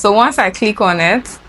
So once I click on it,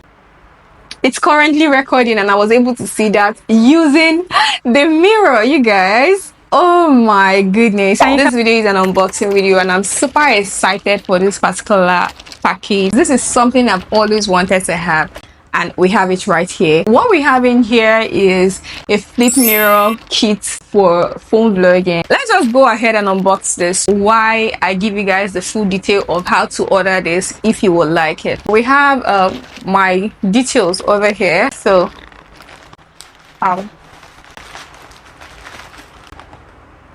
it's currently recording, and I was able to see that using the mirror, you guys. Oh my goodness. And this video is an unboxing video, and I'm super excited for this particular package. This is something I've always wanted to have, and we have it right here. What we have in here is a flip mirror kit for phone vlogging. Let's just go ahead and unbox this while I give you guys the full detail of how to order this if you would like it. We have my details over here. So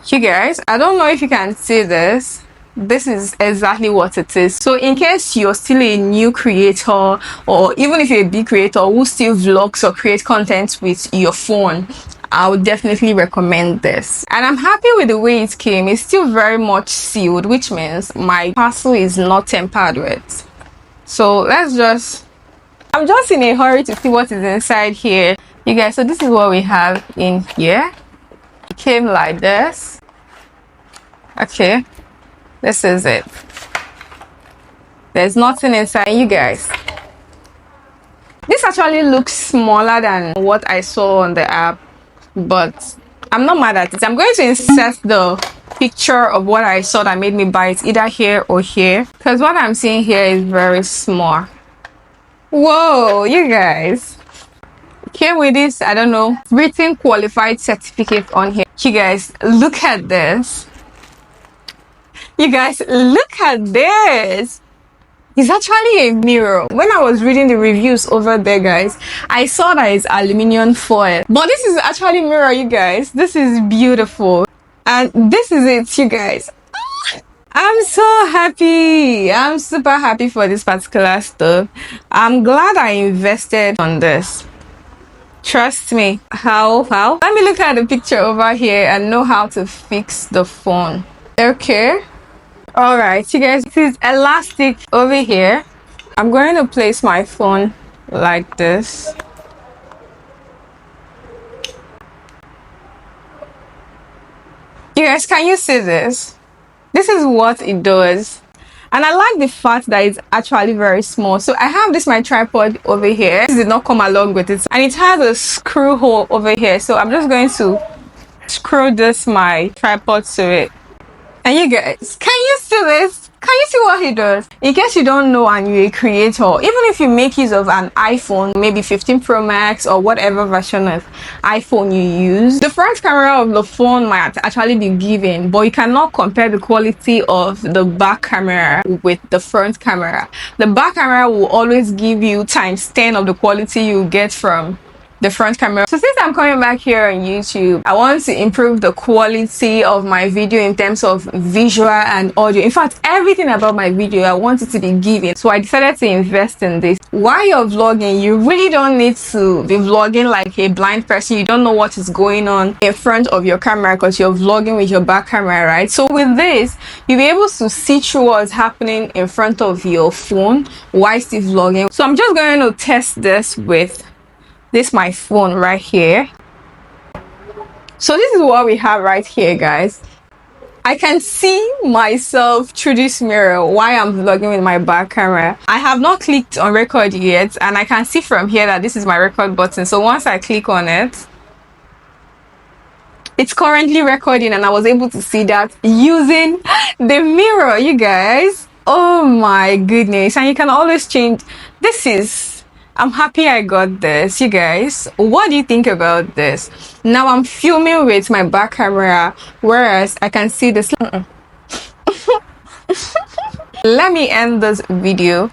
you guys, I don't know if you can see this. This is exactly what it is. So in case you're still a new creator, or even if you're a big creator who still vlogs or create content with your phone, I would definitely recommend this. And I'm happy with the way it came. It's still very much sealed, which means my parcel is not tampered with. So I'm just in a hurry to see what is inside here, you guys. So this is what we have in here. It came like this. Okay, this is it. There's nothing inside, you guys. This actually looks smaller than what I saw on the app, but I'm not mad at it. I'm going to insert the picture of what I saw that made me buy it, either here or here, because what I'm seeing here is very small. Whoa, you guys. Came with this, I don't know, written qualified certificate on here. You guys, look at this. You guys, look at this. It's actually a mirror. When I was reading the reviews over there, guys, I saw that it's aluminium foil, but this is actually mirror, you guys. This is beautiful, and this is it, you guys. I'm so happy. I'm super happy for this particular stuff. I'm glad I invested on this. Trust me. How? Let me look at the picture over here and know how to fix the phone. Okay. All right, you guys, this is elastic over here. I'm going to place my phone like this. You guys, can you see this? This is what it does. And I like the fact that it's actually very small. So I have my tripod over here. This did not come along with it. And it has a screw hole over here. So I'm just going to screw my tripod to it. And you guys, can you see this? Can you see what he does? In case you don't know and you're a creator, even if you make use of an iPhone, maybe 15 Pro Max or whatever version of iPhone you use, the front camera of the phone might actually be given, but you cannot compare the quality of the back camera with the front camera. The back camera will always give you times 10 of the quality you get from the front camera. So since I'm coming back here on YouTube, I want to improve the quality of my video in terms of visual and audio. In fact, everything about my video I want it to be given. So I decided to invest in this. While you're vlogging, you really don't need to be vlogging like a blind person. You don't know what is going on in front of your camera because you're vlogging with your back camera, right? So with this, you'll be able to see through what's happening in front of your phone while still vlogging. So I'm just going to test this with my phone right here. So this is what we have right here, guys. I can see myself through this mirror while I'm vlogging with my back camera. I have not clicked on record yet, and I can see from here that this is my record button. So once I click on it, it's currently recording, and I was able to see that using the mirror, you guys. Oh my goodness. And you can always change. I'm happy I got this, you guys. What do you think about this? Now I'm filming with my back camera, whereas I can see this. Let me end this video.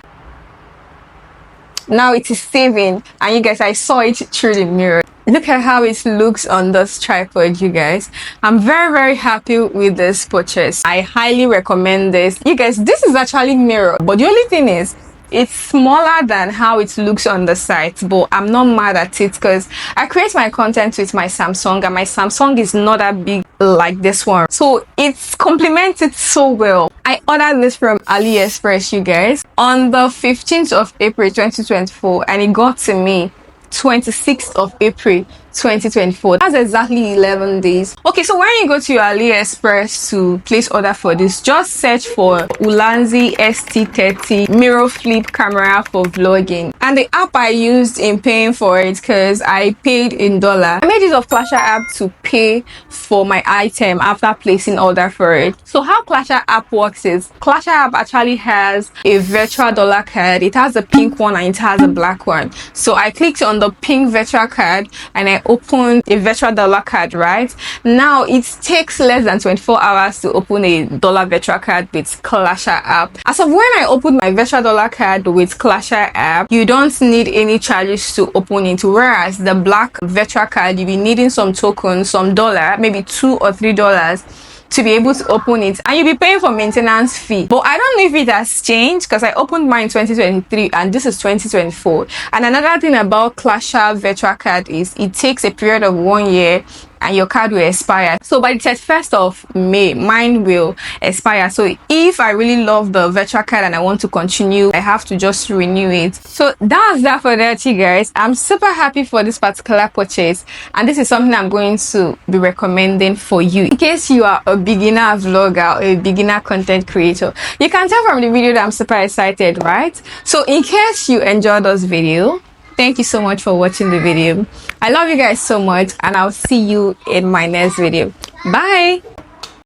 Now it is saving, and you guys, I saw it through the mirror. Look at how it looks on this tripod, you guys. I'm very happy with this purchase. I highly recommend this. You guys, this is actually mirror, but the only thing is, it's smaller than how it looks on the site, but I'm not mad at it because I create my content with my Samsung, and my Samsung is not that big like this one, so it's complemented so well. I ordered this from AliExpress, you guys, on the 15th of April 2024, and it got to me 26th of April 2024. That's exactly 11 days. Okay, so when you go to your AliExpress to place order for this, just search for Ulanzi ST30 mirror flip camera for vlogging. And the app I used in paying for it, because I paid in dollar, I made use of Klasha app to pay for my item after placing order for it. So how Klasha app works is, Klasha app actually has a virtual dollar card. It has a pink one and it has a black one. So I clicked on the pink virtual card and I opened a virtual dollar card. Right now it takes less than 24 hours to open a dollar virtual card with Klasha app. As of when I opened my virtual dollar card with Klasha app, you don't need any charges to open it, whereas the black virtual card, you'll be needing some tokens, some dollar, maybe $2 or $3 to be able to open it, and you'll be paying for maintenance fee. But I don't know if it has changed, because I opened mine in 2023 and this is 2024. And another thing about Klasha virtual card is it takes a period of 1 year and your card will expire. So by the 31st of May, mine will expire. So if I really love the virtual card and I want to continue, I have to just renew it. So that's that for that, you guys. I'm super happy for this particular purchase, and this is something I'm going to be recommending for you in case you are a beginner vlogger or a beginner content creator. You can tell from the video that I'm super excited, right? So in case you enjoyed this video, thank you so much for watching the video. I love you guys so much, and I'll see you in my next video. Bye.